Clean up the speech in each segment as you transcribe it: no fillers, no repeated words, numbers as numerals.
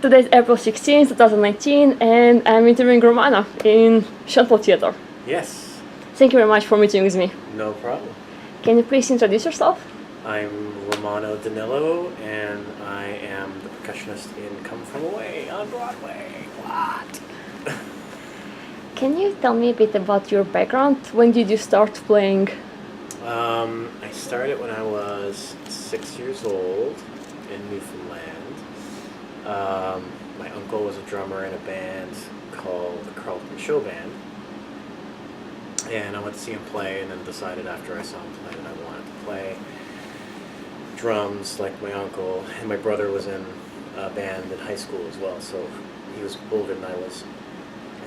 Today's April 16th, 2019, and I'm interviewing Romano in Schoenfeld Theatre. Yes. Thank you very much for meeting with me. No problem. Can you please introduce yourself? I'm Romano Di Nillo, and I am the percussionist in Come From Away on Broadway. What? Can you tell me a bit about your background? When did you start playing? I started when I was 6 years old in Newfoundland. My uncle was a drummer in a band called the Carlton Show Band. And I went to see him play, and then decided after I saw him play that I wanted to play drums like my uncle. And my brother was in a band in high school as well, so he was older than I was.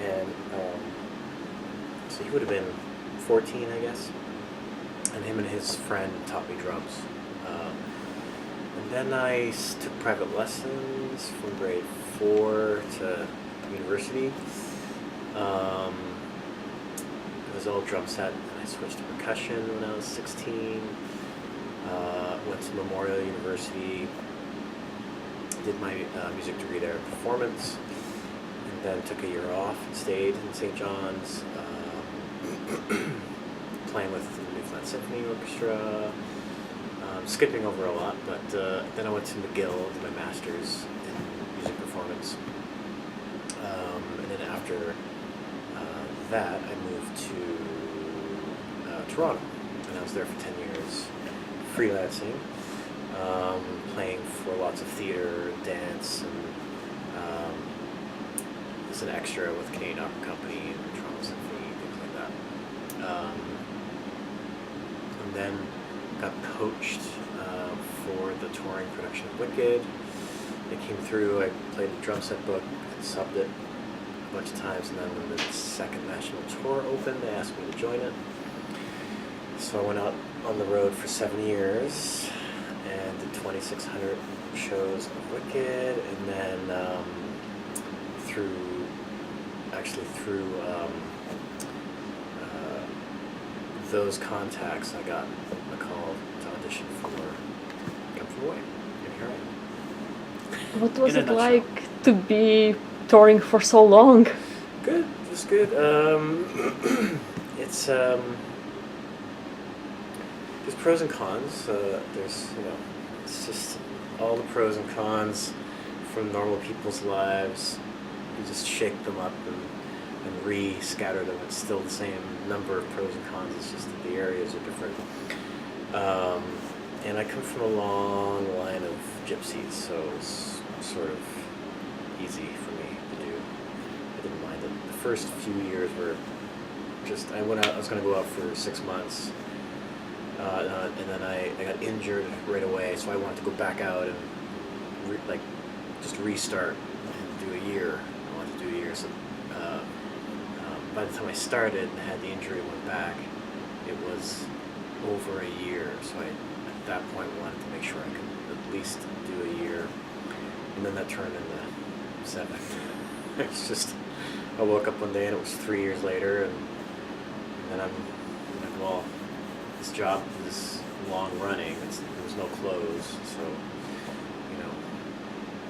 And so he would have been 14, I guess. And him and his friend taught me drums. And then I took private lessons from grade 4 to university. It was all drum set, and I switched to percussion when I was 16. Went to Memorial University, did my music degree there in performance, and then took a year off and stayed in St. John's, playing with the Newfoundland Symphony Orchestra, skipping over a lot, but then I went to McGill, did my master's in music performance, and then after that I moved to Toronto, and I was there for 10 years, freelancing, playing for lots of theatre, dance, and as an extra with Canadian Opera Company and Toronto Symphony, things like that. And then got poached for the touring production of Wicked. It came through, I played the drum set book, subbed it a bunch of times, and then when the second national tour opened, they asked me to join it. So I went out on the road for 7 years and did 2,600 shows of Wicked, and then through those contacts, I got a call to audition for Come From Away, and here I am. What was it like to be touring for so long? Good, just good. It's there's pros and cons. There's it's just all the pros and cons from normal people's lives. You just shake them up and re-scatter them. It's still the same number of pros and cons. It's just that the areas are different. And I come from a long line of gypsies, so it's sort of easy for me to do. I didn't mind it. The first few years were just, I went out, I was going to go out for 6 months, and then I got injured right away, so I wanted to go back out and just restart and do a year. I wanted to do a year, so by the time I started and had the injury and went back, it was over a year, so I at that point wanted to make sure I could at least do a year, and then that turned into 7. It's just, I woke up one day and it was 3 years later, and then I'm like, well, this job is long running, there was no close, so,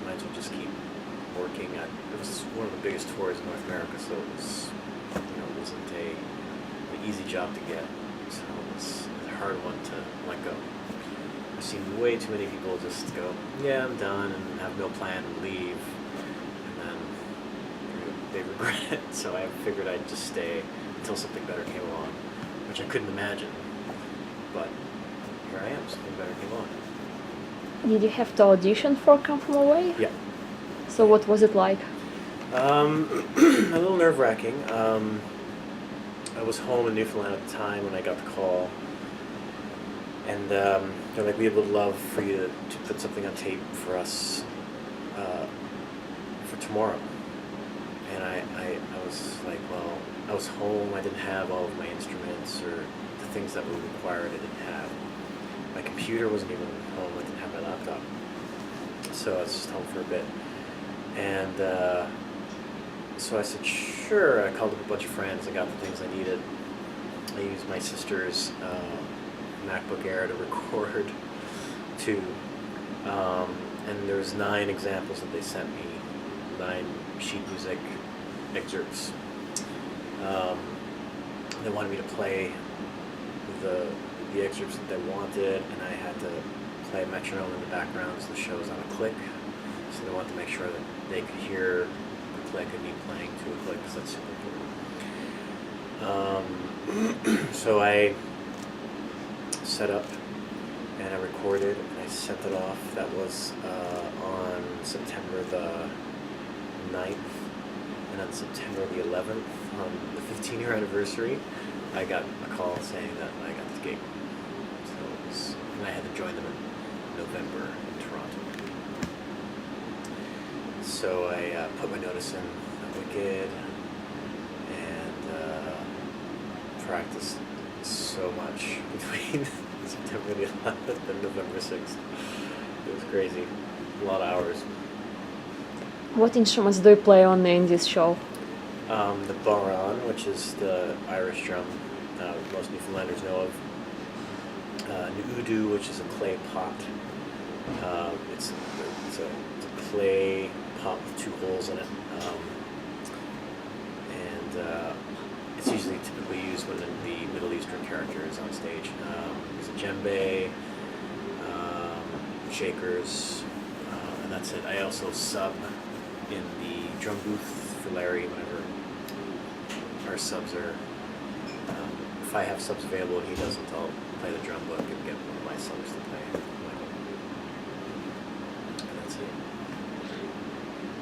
might as well just keep working. It was one of the biggest tours in North America, so it was, it wasn't an easy job to get, so it was a hard one to let go. I've seen way too many people just go, yeah, I'm done, and have no plan and leave, and then they regret it, so I figured I'd just stay until something better came along, which I couldn't imagine, but here I am, something better came along. Did you have to audition for Come From Away? Yeah. So what was it like? A little nerve-wracking. I was home in Newfoundland at the time when I got the call, and they're like, we would love for you to put something on tape for us for tomorrow. And I was like, well, I was home, I didn't have all of my instruments or the things that were required, I didn't have. My computer wasn't even home, I didn't have my laptop. So I was just home for a bit. And so I said, sure. I called up a bunch of friends, I got the things I needed. I used my sister's MacBook Air to record too. and there was 9 examples that they sent me, 9 sheet music excerpts. They wanted me to play the excerpts that they wanted, and I had to play a metronome in the background so the show was on a click. So they wanted to make sure that they could hear the click and me playing to a click, because that's super important. So I set up and I recorded and I sent it off. That was on September the 9th, and on September the 11th, on the 15-year anniversary, I got a call saying that I got this gig. So it was, and I had to join them in November in Toronto. So I put my notice in at Wicked and practiced so much between September the 11th and November 6th. It was crazy. A lot of hours. What instruments do you play on in this show? The baran, which is the Irish drum most Newfoundlanders know of. An udu, which is a clay pot. It's a clay pot with 2 holes in it. It's usually typically used when the Middle Eastern character is on stage. There's a djembe, shakers, and that's it. I also sub in the drum booth for Larry whenever our subs are. If I have subs available and he doesn't, I'll play the drum book and get one of my subs to play. And that's it.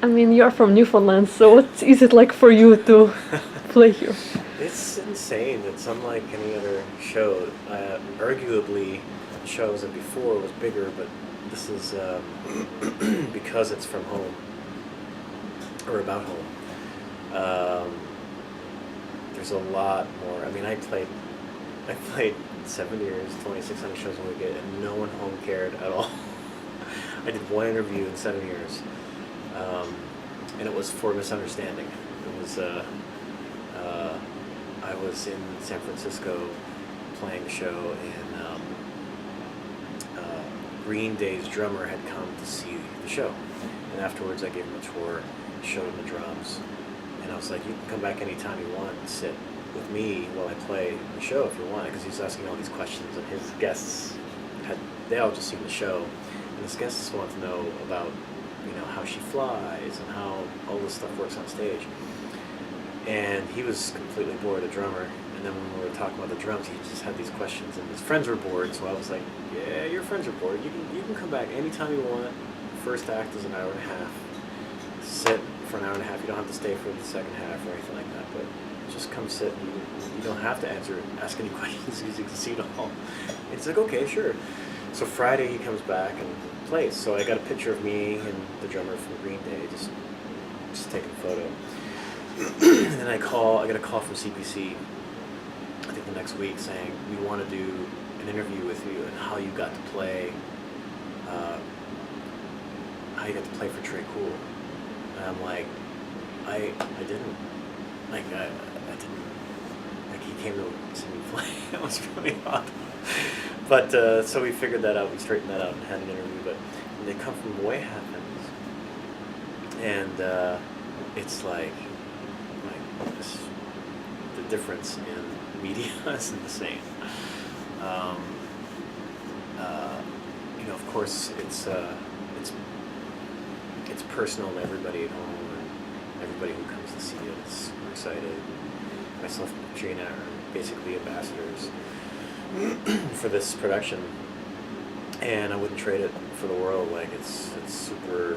I mean, you're from Newfoundland, so what is it like for you to play here? It's insane. It's unlike any other show. Arguably, the show I was in before was bigger, but this is because it's from home, or about home. There's a lot more. I mean, I played 7 years, 2,600 shows a week, and no one home cared at all. I did 1 interview in 7 years, and it was for misunderstanding. It was I was in San Francisco playing a show, and Green Day's drummer had come to see the show, and afterwards I gave him a tour, showed him the drums, and I was like, you can come back anytime you want and sit with me while I play the show if you want, because he's asking all these questions, and his guests they all just seen the show, and his guests want to know about, how she flies and how all this stuff works on stage. And he was completely bored, a drummer. And then when we were talking about the drums, he just had these questions, and his friends were bored. So I was like, "Yeah, your friends are bored. You can come back anytime you want. First act is an hour and a half. Sit for an hour and a half. You don't have to stay for the second half or anything like that. But just come sit. And you don't have to ask any questions. You can see it all." And it's like, "Okay, sure." So Friday he comes back and plays. So I got a picture of me and the drummer from Green Day just taking a photo. And then I get a call from CPC, I think the next week, saying, "We want to do an interview with you and how you got to play for Trey Cool." And I'm like, I didn't. I didn't. He came to see me play. That was really odd. But so we figured that out. We straightened that out and had an interview. But they come from Way Happens, and it's like the difference in media isn't the same. Of course, it's personal to everybody at home, and everybody who comes to see it is super excited. Myself and Gina are basically ambassadors for this production, and I wouldn't trade it for the world. Like it's super.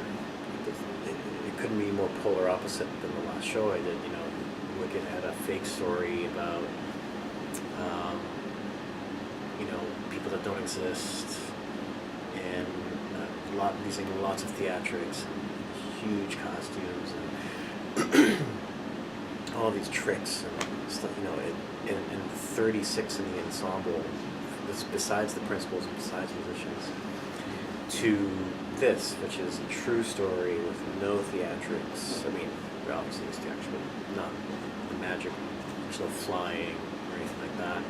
It couldn't be more polar opposite than the last show I did. Wicked had a fake story about people that don't exist, and using lots of theatrics, and huge costumes, and all these tricks and stuff. And 36 in the ensemble, besides the principals and besides musicians, to this, which is a true story with no theatrics. I mean, there obviously is theatrics, but not the magic. There's no flying or anything like that.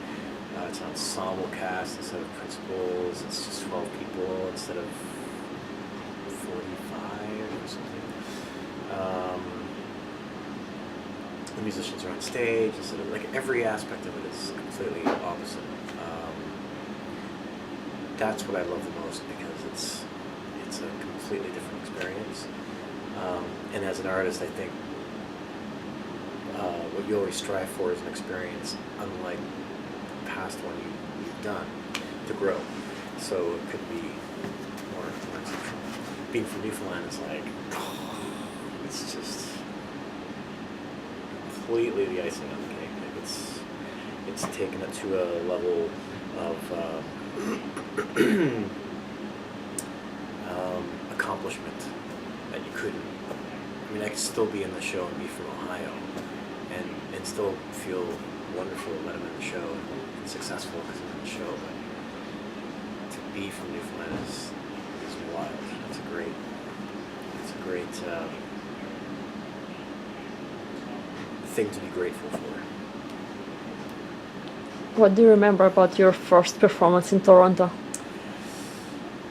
It's an ensemble cast instead of principals. It's just 12 people instead of 40 the musicians are on stage, instead of like every aspect of it is completely opposite. That's what I love the most because it's a completely different experience. And as an artist, I think what you always strive for is an experience unlike the past one you've done to grow. So it could be more exceptional. Being from Newfoundland is like, it's just completely the icing on the cake. Like it's taken it to a level of accomplishment that you couldn't. I mean, I could still be in the show and be from Ohio, and still feel wonderful when I'm in the show and successful because I'm in the show. But to be from Newfoundland is wild. It's a great thing to be grateful for. What do you remember about your first performance in Toronto?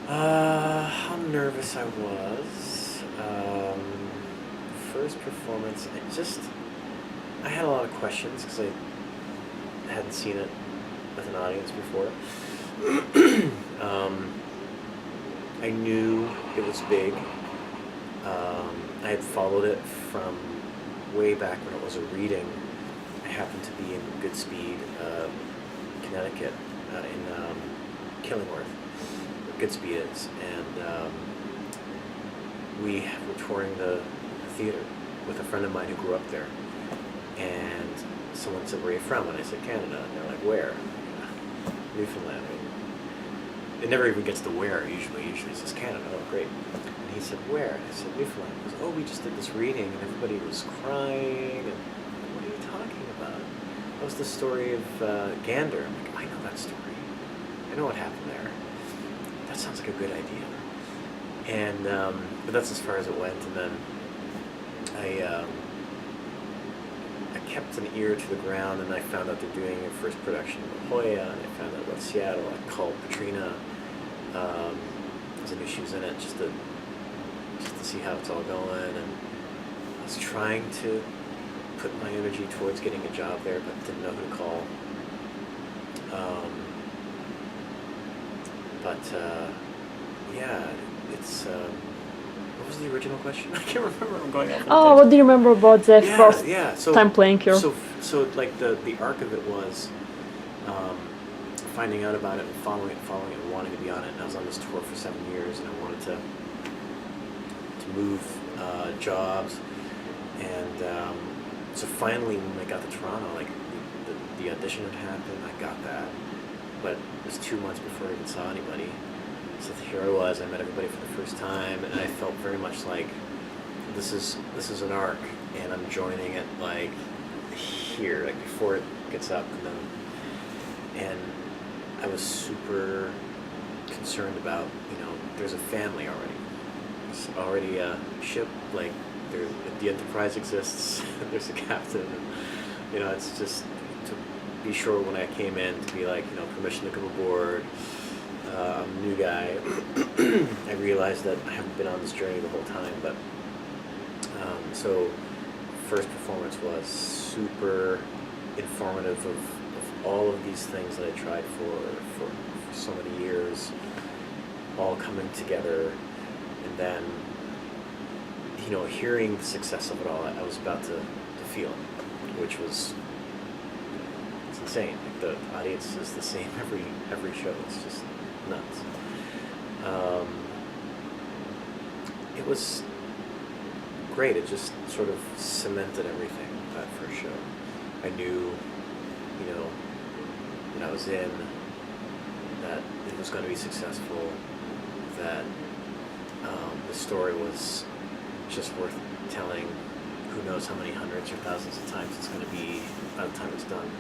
How nervous I was. First performance, I had a lot of questions because I hadn't seen it with an audience before. I knew it was big. I had followed it from way back when it was a reading. I happened to be in Goodspeed, Connecticut, in Killingworth, where Goodspeed is, and we were touring the theater with a friend of mine who grew up there. And someone said, "Where are you from?" And I said, "Canada." And they're like, "Where?" "Newfoundland." I mean, it never even gets to where usually. Usually it says Canada. Oh, great. And he said, "Where?" And I said, "Newfoundland." He goes, "Oh, we just did this reading and everybody was crying." And what are you talking about? That was the story of Gander. I'm like, I know that story. I know what happened there. That sounds like a good idea. And but that's as far as it went. And then I kept an ear to the ground, and I found out they're doing a first production in La Jolla, and I found out about Seattle. I called Katrina, because I knew she was in it, just to see how it's all going, and I was trying to put my energy towards getting a job there, but didn't know who to call. Yeah, it's... what was the original question? I can't remember. I'm going off. Oh, what do you remember about the first So, time playing here? So like the arc of it was finding out about it and following it, and wanting to be on it. And I was on this tour for 7 years, and I wanted to move jobs. And so finally, when I got to Toronto, like the audition had happened. I got that, but it was 2 months before I even saw anybody. So here I was. I met everybody for the first time, and I felt very much like this is an arc, and I'm joining it like here, like before it gets up, and I was super concerned about, there's a family already. It's already a ship, like the Enterprise exists. There's a captain, and it's just to be sure when I came in to be like, permission to come aboard. I'm a new guy. I realized that I haven't been on this journey the whole time, but so first performance was super informative of all of these things that I tried for so many years, all coming together, and then hearing the success of it all, I was about to feel it, which was it's insane. Like the audience is the same every show. It's just nuts. It was great. It just sort of cemented everything, that first show. I knew, when I was in, that it was going to be successful, that the story was just worth telling. Who knows how many hundreds or thousands of times it's going to be by the time it's done.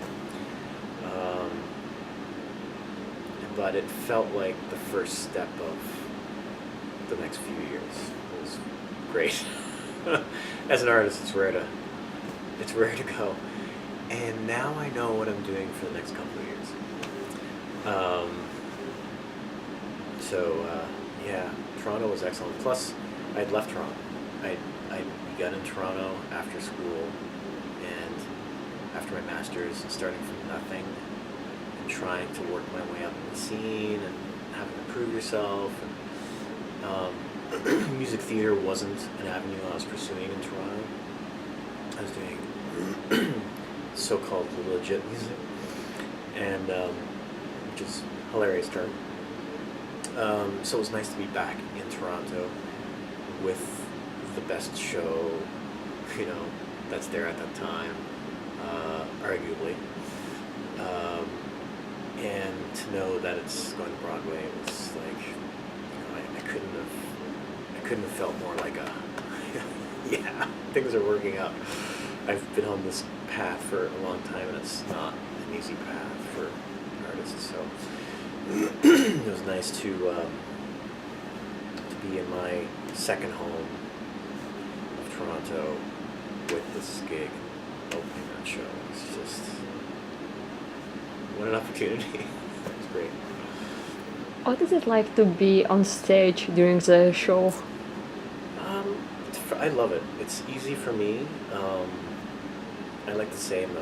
But it felt like the first step of the next few years. It was great. As an artist, it's rare to go. And now I know what I'm doing for the next couple of years. Yeah, Toronto was excellent. Plus, I'd left Toronto. I got in Toronto after school, and after my master's and starting from nothing and trying to work my way up in the scene and having to prove yourself. And, music theater wasn't an avenue I was pursuing in Toronto. I was doing so-called legit music, and which is a hilarious term. So it was nice to be back in Toronto with the best show, that's there at that time, arguably. And to know that it's going to Broadway was like, I couldn't have felt more like yeah, things are working out. I've been on this path for a long time, and it's not an easy path for artists. So it was nice to be in my second home of Toronto with this gig, opening that show. It's just what an opportunity. It's great. What is it like to be on stage during the show? I love it. It's easy for me. I like to say I'm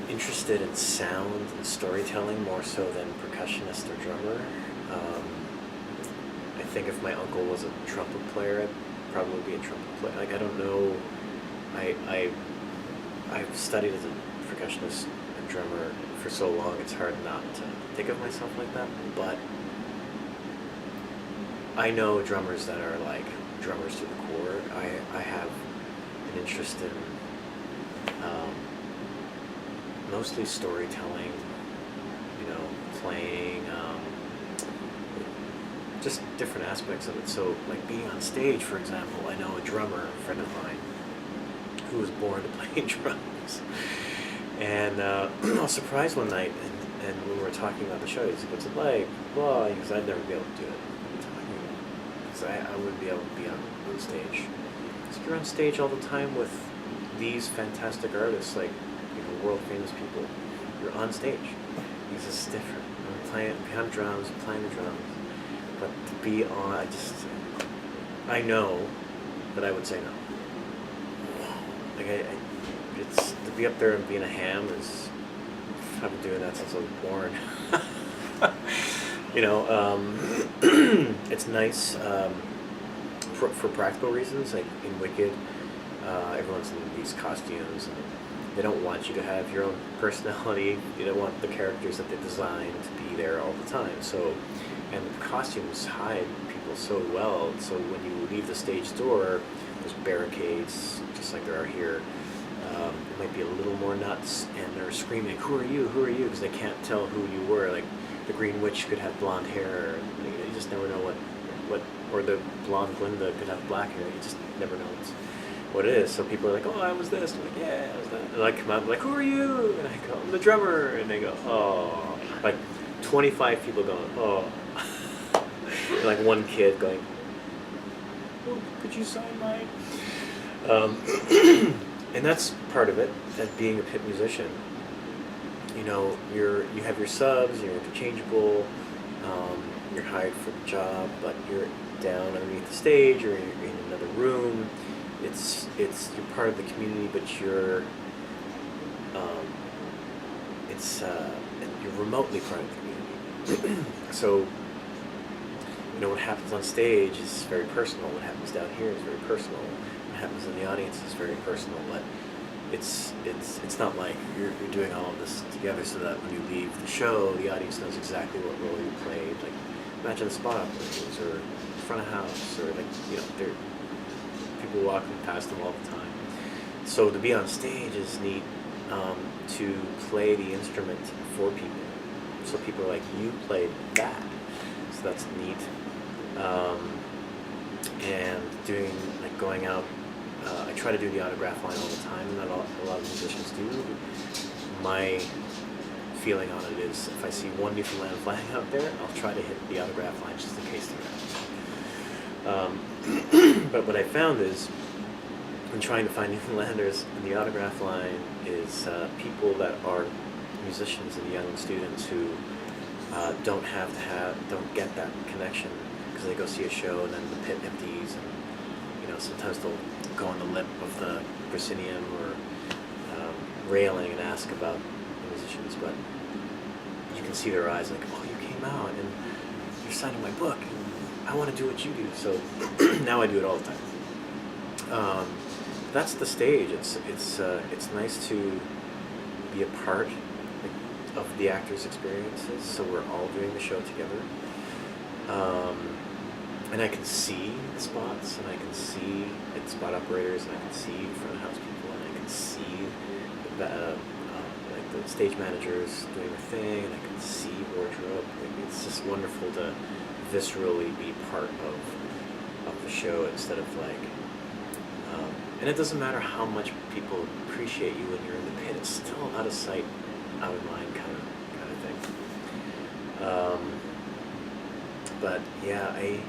interested in sound and storytelling more so than percussionist or drummer. I think if my uncle was a trumpet player, I'd probably be a trumpet player. Like, I don't know. I've studied as a percussionist and drummer for so long, it's hard not to think of myself like that. But I know drummers that are like drummers to the core. I have an interest in mostly storytelling, playing, just different aspects of it. So like being on stage, for example, I know a drummer, a friend of mine, who was born to play drums. And I was surprised one night, and when we were talking about the show, he's like, "What's it like?" Well, because I'd never be able to do it. Because I wouldn't be able to be on stage. So you're on stage all the time with these fantastic artists, like world famous people. You're on stage. Because it's different. I'm playing behind drums, playing the drums. But to be on, I know that I would say no. Like it's to be up there and being a ham is, I've been doing that since I was born. It's nice for practical reasons. Like in Wicked, everyone's in these costumes, and they don't want you to have your own personality. They don't want the characters that they designed to be there all the time. So, and the costumes hide people so well. So when you leave the stage door, there's barricades, just like there are here. It might be a little more nuts, and they're screaming, "Who are you? Who are you?" Because they can't tell who you were. Like the Green Witch could have blonde hair. You just never know what, or the blonde Glinda could have black hair. You just never know what it is. So people are like, "Oh, I was this." I'm like, "Yeah, I was that." And I come out, I'm like, "Who are you?" And I go, "I'm the drummer." And they go, "Oh." Like 25 people going, "Oh." And like one kid going, "Oh, could you sign mine?" And that's part of it, as being a pit musician. You have your subs, you're interchangeable, you're hired for the job, but you're down underneath the stage, or you're in another room. You're part of the community, but you're remotely part of the community. So what happens on stage is very personal. What happens down here is very personal. What happens in the audience is very personal. But it's not like you're doing all of this together so that when you leave the show, the audience knows exactly what role you played. Like imagine the spot operators, or front of house, or they're people walking past them all the time. So to be on stage is neat, to play the instrument for people. So people are like, "You played that," so that's neat. And going out, I try to do the autograph line all the time, and not a lot of musicians do. My feeling on it is, if I see one Newfoundland flag out there, I'll try to hit the autograph line just in case they're out. But what I found is, when trying to find Newfoundlanders in the autograph line, is people that are musicians and young students who don't get that connection because they go see a show and then the pit empties, and sometimes they'll go on the lip of the proscenium, or railing and ask about the musicians, but you can see their eyes like, oh, you came out and you're signing my book, and I want to do what you do. So now I do it all the time. That's the stage. It's nice to be a part of the actors' experiences. So we're all doing the show together, and I can see the spots, and I can see the spot operators, and I can see front of house people, and I can see like the stage managers doing their thing, and I can see wardrobe. It's just wonderful to viscerally be part of the show instead of like. And it doesn't matter how much people appreciate you when you're in the pit. It's still out of sight, out of mind kind of thing. But yeah, I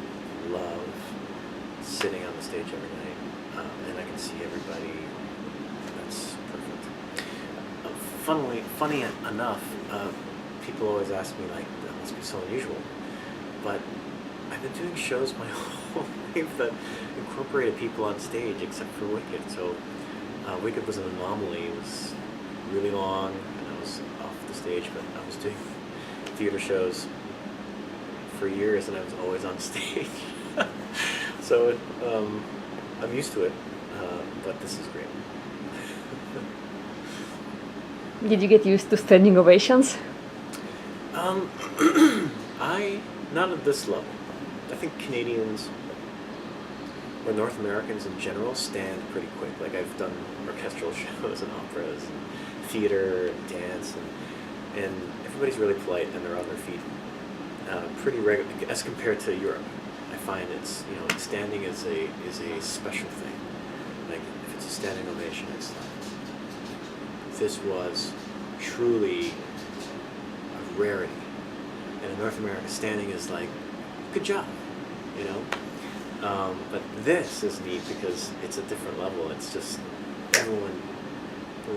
love sitting on the stage every night, and I can see everybody. That's perfect. Funny enough, people always ask me like, that must be so unusual, but I've been doing shows my whole life that incorporated people on stage, except for Wicked. So Wicked was an anomaly. It was really long, and I was off the stage, but I was doing theater shows for years, and I was always on stage. So I'm used to it, but this is great. Did you get used to standing ovations? Not at this level. I think Canadians or North Americans in general stand pretty quick. Like I've done orchestral shows and operas and theater and dance, and everybody's really polite and they're on their feet pretty regularly as compared to Europe. I find it's standing is a special thing. Like if it's a standing ovation, it's like this was truly a rarity. And in North America, standing is like, good job, but this is neat because it's a different level. It's just everyone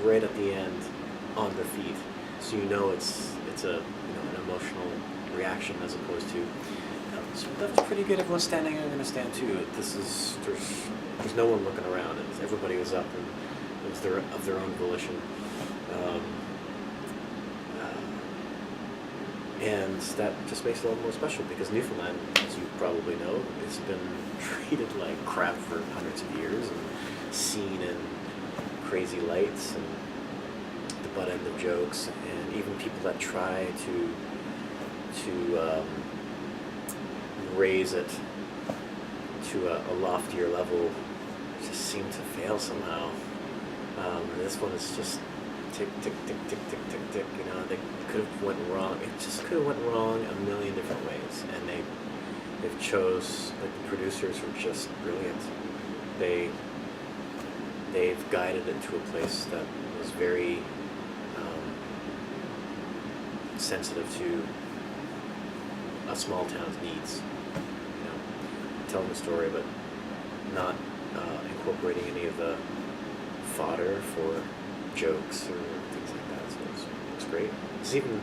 right at the end on their feet, so it's a an emotional reaction as opposed to so that was pretty good. Everyone's standing. I'm going to stand too. There's no one looking around. Everybody was up and it was of their own volition. And that just makes it a little more special because Newfoundland, as you probably know, has been treated like crap for hundreds of years and seen in crazy lights and the butt end of jokes, and even people that try to raise it to a loftier level just seem to fail somehow. And this one is just tick, tick, tick, tick, tick, tick, tick. They could have went wrong. It just could have went wrong a million different ways, and they've chose, like the producers were just brilliant. They've guided it to a place that was very sensitive to a small town's needs. Telling the story, but not incorporating any of the fodder for jokes or things like that. So it's great. There's even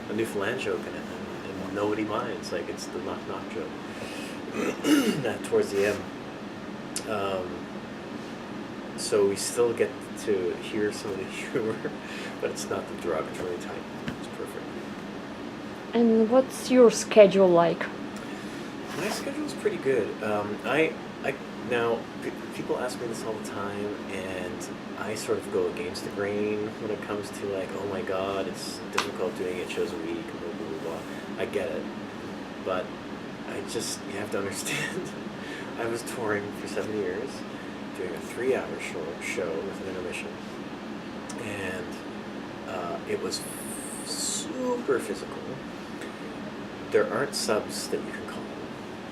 a Newfoundland joke in it, and nobody minds. Like it's the knock knock joke towards the end. So we still get to hear some of the humor, but it's not the derogatory type. It's perfect. And what's your schedule like? My schedule's pretty good. Now people ask me this all the time, and I sort of go against the grain when it comes to like, oh my God, it's difficult doing 8 shows a week, blah blah blah blah. I get it, but you have to understand. I was touring for 7 years, doing a 3-hour show with an intermission, and it was super physical. There aren't subs that you can call.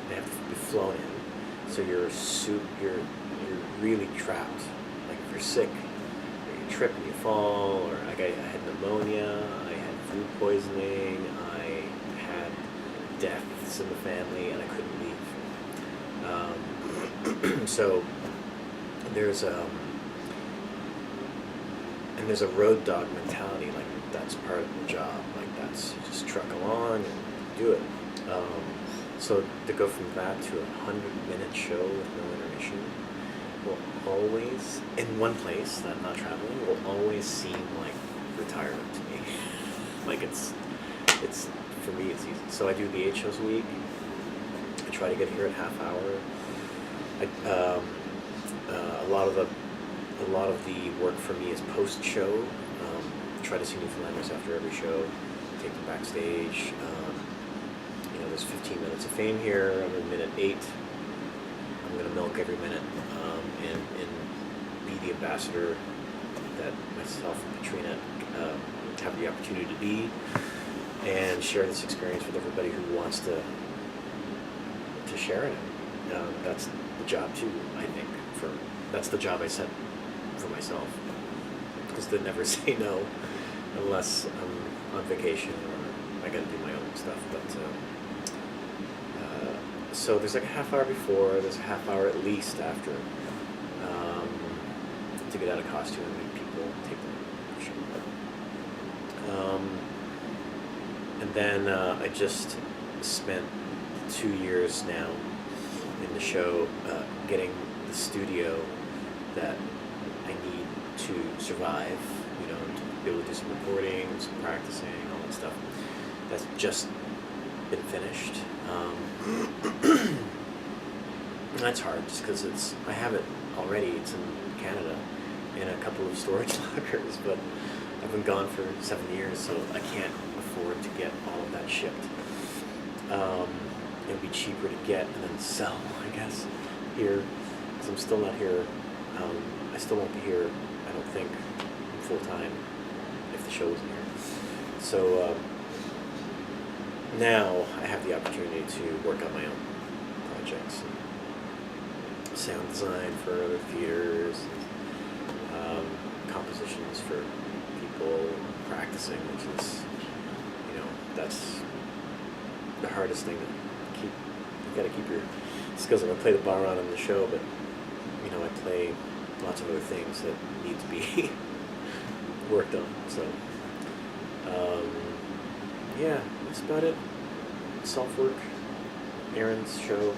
They have to be flown in, so you're really trapped. Like if you're sick, or you trip and you fall, or like I had pneumonia, I had food poisoning, I had deaths in the family, and I couldn't leave. So there's a road dog mentality. Like that's part of the job. Like that's you just truck along and do it. So to go from that to a 100-minute show with no intermission will always, in one place that I'm not traveling, will always seem like retirement to me. Like it's for me it's easy. So I do the 8 shows a week. I try to get here at half hour. A lot of the work for me is post show. Try to see new flymen after every show. Take them backstage. There's 15 minutes of fame here. I'm in minute 8. I'm gonna milk every minute and be the ambassador that myself and Katrina have the opportunity to be, and share this experience with everybody who wants to share it. That's the job too, I think. That's the job I set for myself, because to never say no unless I'm on vacation or I got to do my own stuff. But so there's like a half hour before, there's a half hour at least after, to get out of costume and meet people, take them show. And then I just spent 2 years now in the show getting the studio that I need to survive, to be able to do some recording, some practicing, all that stuff. That's just been finished. That's hard just because I have it already. It's in Canada in a couple of storage lockers, but I've been gone for 7 years, so I can't afford to get all of that shipped. It would be cheaper to get and then sell, I guess, here, because I'm still not here. I still won't be here, I don't think, full time if the show isn't here. So now I have the opportunity to work on my own projects, and sound design for other theaters, compositions for people, practicing, which is, that's the hardest thing to keep. You got to keep your skills. I'm gonna play the bar on in the show, but I play lots of other things that need to be worked on. So yeah, that's about it. Self-work, errands, show.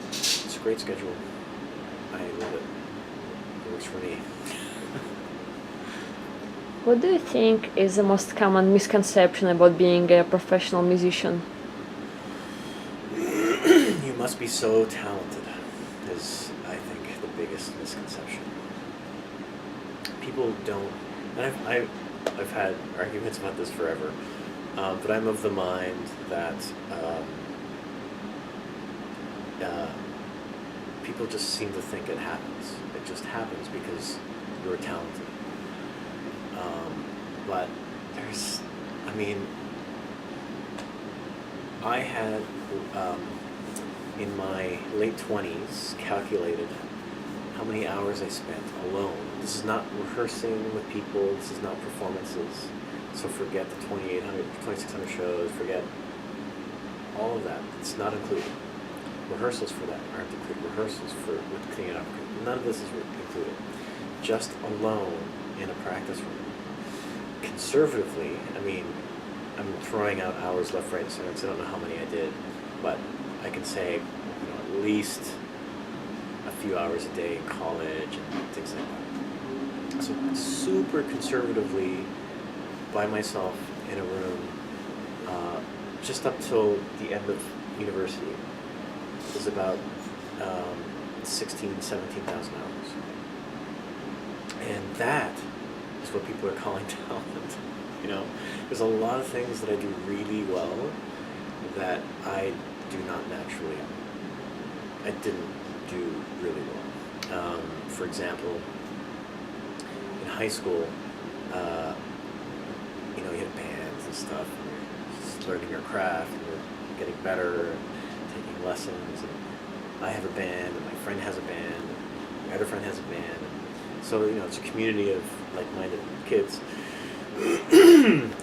It's a great schedule. I love it. It works for me. What do you think is the most common misconception about being a professional musician? You must be so talented is, I think, the biggest misconception. People don't, and I've had arguments about this forever, but I'm of the mind that people just seem to think it happens. It just happens because you're talented. But I had, in my late 20s, calculated how many hours I spent alone. This is not rehearsing with people, this is not performances. So forget the 2,800, 2,600 shows, forget all of that. It's not included. Rehearsals for that aren't included. Rehearsals with cleaning it up. None of this is included. Just alone in a practice room. Conservatively, I'm throwing out hours left, right, and center, because I don't know how many I did, but I can say, at least a few hours a day in college and things like that. So super conservatively, by myself in a room, just up till the end of university, was about 17,000 hours. And that is what people are calling talent. There's a lot of things that I do really well that I do not naturally. I didn't do really well. For example, in high school, you had bands and stuff, and you're just learning your craft, and you're getting better, and taking lessons, and I have a band, and my friend has a band, and my other friend has a band, and so, it's a community of like-minded kids.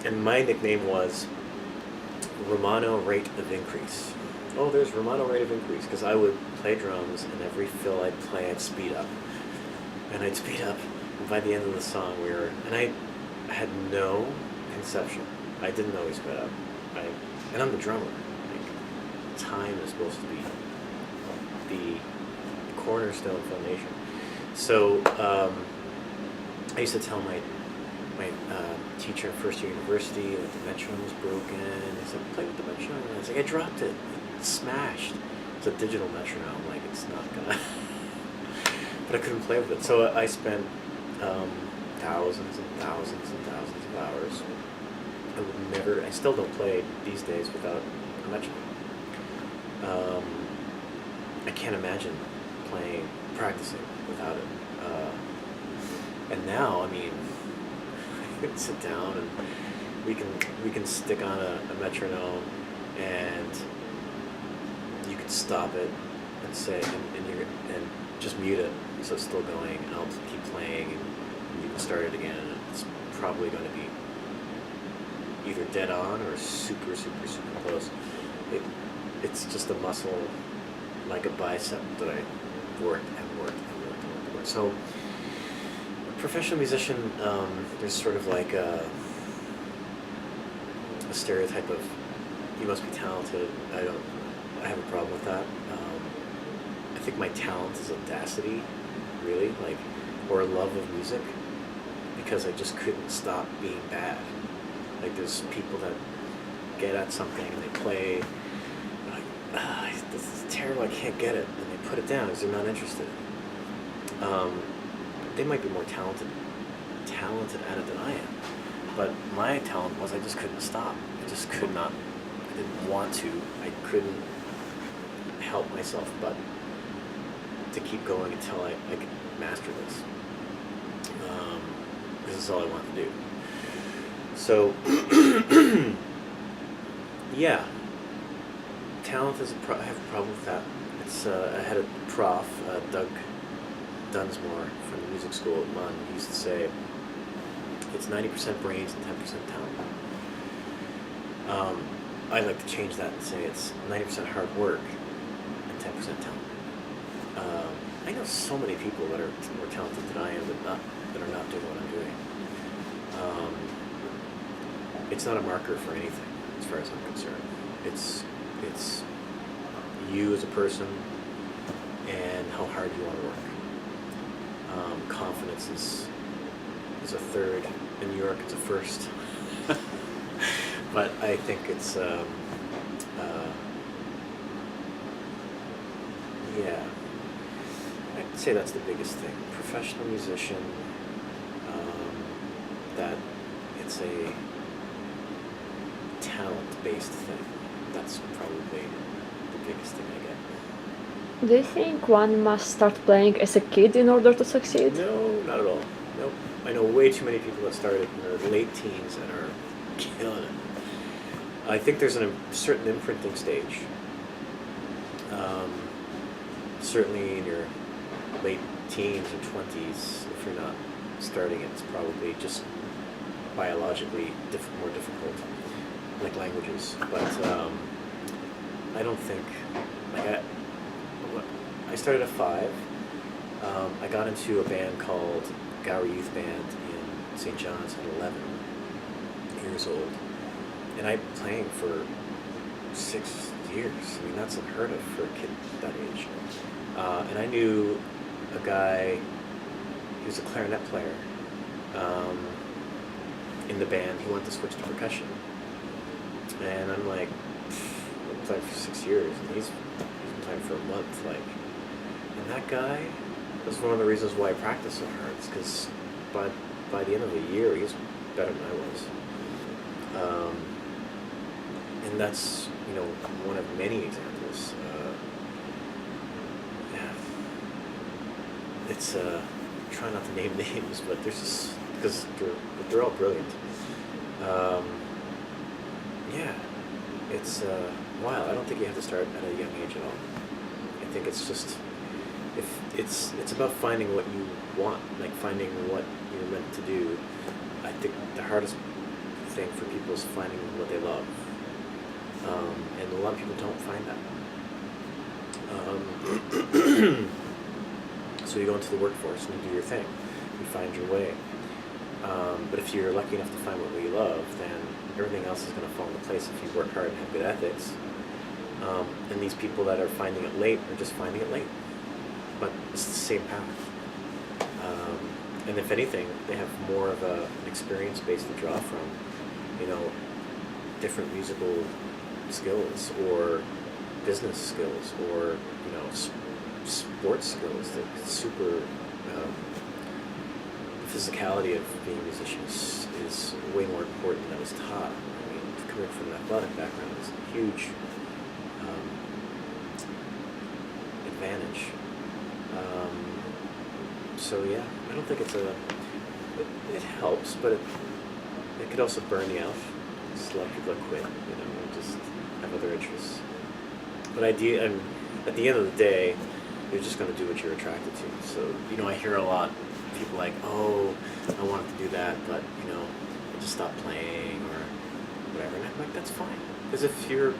And my nickname was Romano Rate of Increase. Oh, there's Romano Rate of Increase, because I would play drums, and every fill I'd play, I'd speed up. And I'd speed up, and by the end of the song, and I had no conception. I didn't know we sped up. And I'm the drummer. Time is supposed to be the cornerstone foundation. So I used to tell my teacher in first year university that the metronome was broken. He said, play with the metronome. And I was like, I dropped it. It smashed. It's a digital metronome. Like, it's not gonna... But I couldn't play with it. So I spent thousands and thousands and thousands of hours. I still don't play these days without a metronome. I can't imagine practicing without it. And now, I mean, I can sit down and we can stick on a metronome, and you can stop it and say and just mute it so it's still going, and I'll keep playing, and you can start it again, and it's probably going to be either dead on or super super super close. It's just a muscle like a bicep that I worked and worked and worked and worked and worked. So a professional musician, there's sort of like a stereotype of you must be talented. I have a problem with that. I think my talent is audacity, really, like, or a love of music, because I just couldn't stop being bad. Like, there's people that get at something and they play, like, this is terrible, I can't get it, and they put it down because they're not interested. They might be more talented at it than I am, but my talent was I just couldn't stop. I just could not. I didn't want to. I couldn't help myself but to keep going until I could master this. This is all I want to do. So, yeah, talent is I have a problem with that. It's I had a prof, Doug Dunsmore from the music school at Munn. He used to say it's 90% brains and 10% talent. I'd like to change that and say it's 90% hard work and 10% talent. I know so many people that are more talented than I am that are not doing what I'm doing. It's not a marker for anything, as far as I'm concerned. It's you as a person and how hard you want to work. Confidence is a third. In New York, it's a first. But I think it's yeah. I'd say that's the biggest thing. Professional musician. That it's a talent-based thing. That's probably the biggest thing I get. Do you think one must start playing as a kid in order to succeed? No, not at all. Nope. I know way too many people that started in their late teens and are killing it. I think there's a certain imprinting stage. Certainly in your late teens or 20s, if you're not starting it, it's probably just biologically more difficult, like languages. But I don't think, like I started at 5. I got into a band called Gower Youth Band in St. John's at 11 years old, and I've been playing for 6 years. I mean, that's unheard of for a kid that age. And I knew a guy, he was a clarinet player in the band. He wanted to switch to percussion. And I'm like, I've been playing for 6 years, and he's been playing for a month. Like, and that guy was one of the reasons why I practiced so hard. It's because by the end of the year, he was better than I was. And that's, one of many examples. It's try not to name names, but there's just because they're all brilliant. Yeah, it's wild. I don't think you have to start at a young age at all. I think it's just it's about finding what you want, like finding what you're meant to do. I think the hardest thing for people is finding what they love, and a lot of people don't find that. So you go into the workforce and you do your thing. You find your way. But if you're lucky enough to find what you love, then everything else is going to fall into place if you work hard and have good ethics. And these people that are finding it late are just finding it late. but it's the same path. And if anything, they have more of an experience base to draw from, you know, different musical skills or business skills or, you know, sports skills. The physicality of being a musician is way more important than is taught. I mean, coming from an athletic background is a huge advantage. So yeah, I don't think it's it helps, but it could also burn you out. Just a lot of people that quit, you know, and just have other interests. But at the end of the day, you're just going to do what you're attracted to. So, you know, I hear a lot of people like, oh, I wanted to do that, but, you know, I just stopped playing or whatever. And I'm like, that's fine. Because if you're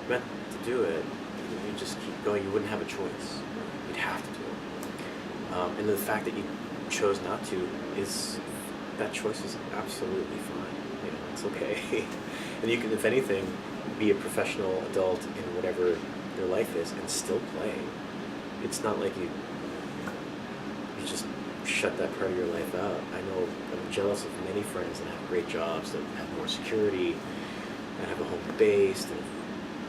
meant to do it, you just keep going. You wouldn't have a choice. You'd have to do it. And the fact that you chose not to that choice is absolutely fine. You know, it's okay. And you can, if anything, be a professional adult in whatever your life is and still play. It's not like you just shut that part of your life out. I know I'm jealous of many friends that have great jobs, that have more security, that have a home base, that have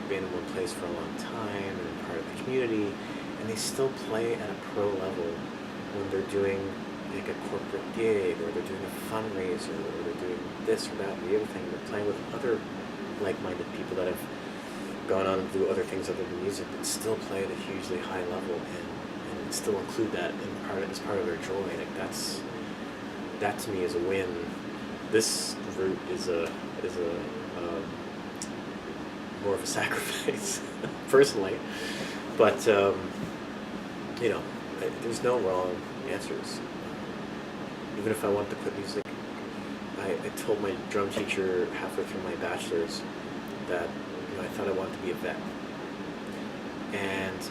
been in one place for a long time and are part of the community, and they still play at a pro level when they're doing like a corporate gig, or they're doing a fundraiser, or they're doing this or that or the other thing. They're playing with other like-minded people that have gone on to do other things other than music, but still play at a hugely high level and still include that as part of their joy. Like that to me is a win. This route is more of a sacrifice, personally. But you know, there's no wrong answers. Even if I wanted to quit music, I told my drum teacher halfway through my bachelor's that, you know, I thought I wanted to be a vet. And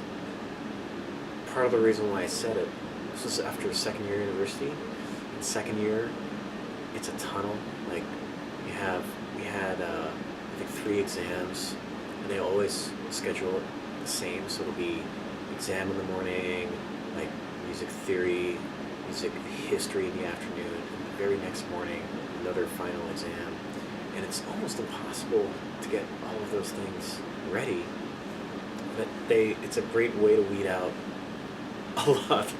part of the reason why I said it, this was after second year university. In second year, it's a tunnel. Like we had I think 3 exams, and they always schedule it the same. So it'll be exam in the morning, like music theory, music history in the afternoon, and the very next morning another final exam. And it's almost impossible to get all of those things ready. But it's a great way to weed out a lot.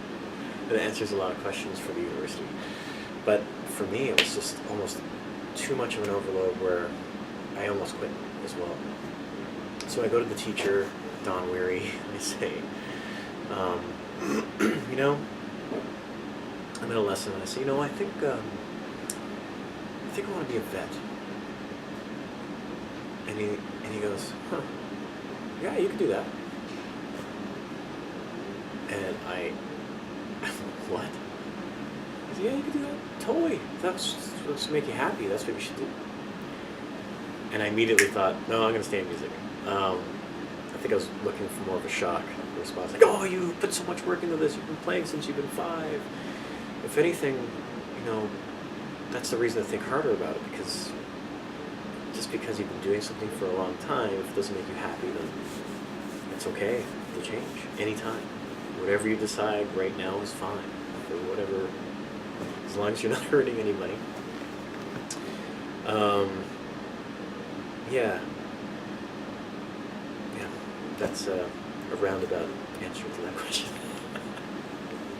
It answers a lot of questions for the university. But for me, it was just almost too much of an overload where I almost quit as well. So I go to the teacher, Don Weary, and I say, you know, I'm in a lesson, and I say, you know, I think I want to be a vet. And he goes, huh, yeah, you can do that. And I what? He said, yeah, you can do that. Totally. That's what's make you happy. That's what you should do. And I immediately thought, no, I'm going to stay in music. I think I was looking for more of a shock response. Like, oh, you put so much work into this. You've been playing since you've been 5. If anything, you know, that's the reason to think harder about it, because just because you've been doing something for a long time, if it doesn't make you happy, then it's okay to change anytime. Whatever you decide right now is fine. For whatever, as long as you're not hurting any money. Yeah, that's a roundabout answer to that question.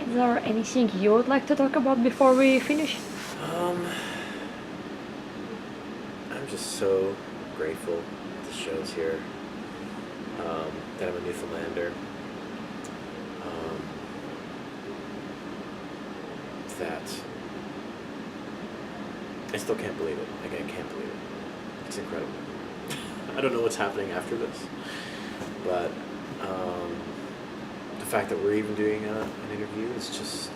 Is there anything you would like to talk about before we finish? I'm just so grateful the show's here, that I'm a Newfoundlander, that I still can't believe it. Like, I can't believe it. It's incredible. I don't know what's happening after this, but the fact that we're even doing an interview is just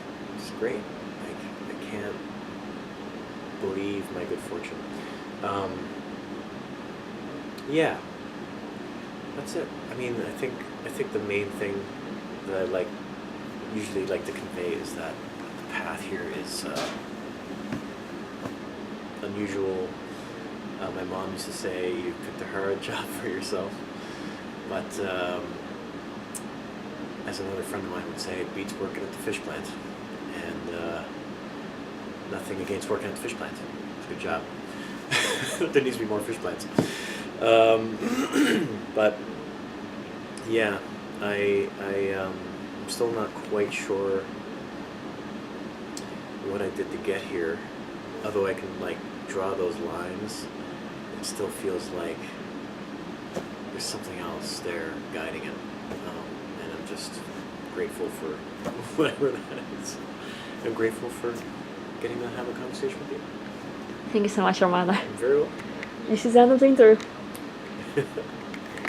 great. Like, I can't believe my good fortune. Yeah, that's it. I mean, I think the main thing that I usually like to convey is that the path here is unusual. My mom used to say, you picked a hard job for yourself, but I as another friend of mine would say, it beats working at the fish plant. And nothing against working at the fish plant. It's a good job. There needs to be more fish plants. But yeah, I'm still not quite sure what I did to get here. Although I can like draw those lines, it still feels like there's something else there guiding it. And I'm just grateful for whatever that is. I'm grateful for getting to have a conversation with you. Thank you so much, Romano. Very well. This is the end of the interview.